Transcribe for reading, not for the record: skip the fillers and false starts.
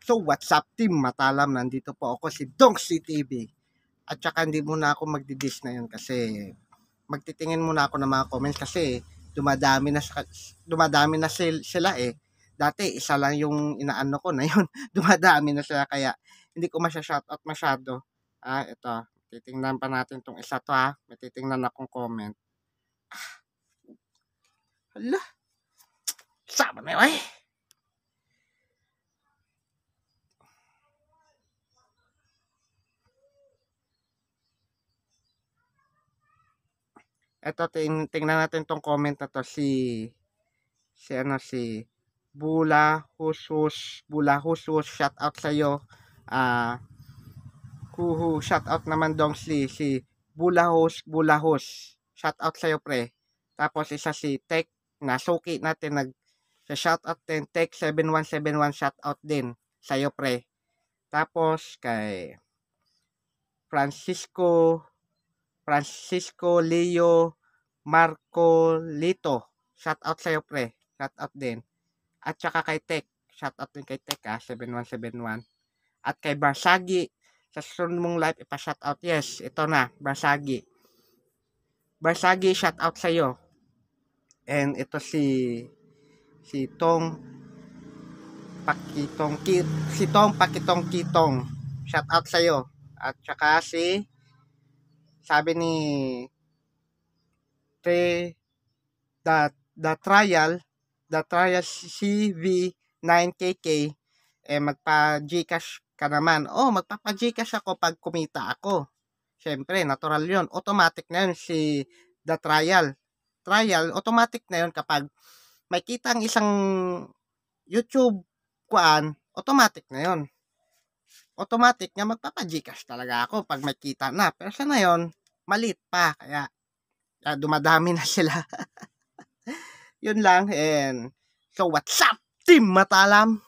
So what's up team Matalam, nandito po ako si Dongsi TV. At saka hindi muna ako magdi-dish na yun kasi magtitingin muna ako ng mga comments kasi dumadami na sila eh. Dati isa lang yung inaano ko na yun. Dumadami na sila kaya hindi ko masya-shoutout masyado. Ito. Titingnan pa natin tong isa to ha. May titingnan akong comment. Hala. Sama na yun eh. Eto, tingnan natin tong comment na to. Si Bula Husus, shout out sa iyo. Shout out naman dong si Bulahos. Shout out sa iyo pre. Tapos isa si Tech na suki natin sa shout out din Tech 7171 shout out din sa iyo pre. Tapos kay Francisco Leo Marco Lito. Shout out sa iyo pre. Shout out din. At saka kay Tech. Shout out din kay Tech 7171. At kay Barsagi. Sa sunod mong live ipa-shout out. Yes, ito na. Barsagi. Barsagi, shout out sa iyo. And ito si Tong Pakitong Kitong. Shout out sa iyo. At saka sabi ni the trial CV9KK magpa-Gcash ka naman. Magpapa-Gcash ako pag kumita ako. Syempre, natural 'yon. Automatic na 'yon si the trial. Automatic na 'yon kapag may kita ang isang YouTube automatic na 'yon. Automatic nga magpapa-Gcash talaga ako pag may kita na. Pero sa ngayon, maliit pa kaya dumadami na sila. Yun lang. And so what's up team Matalam?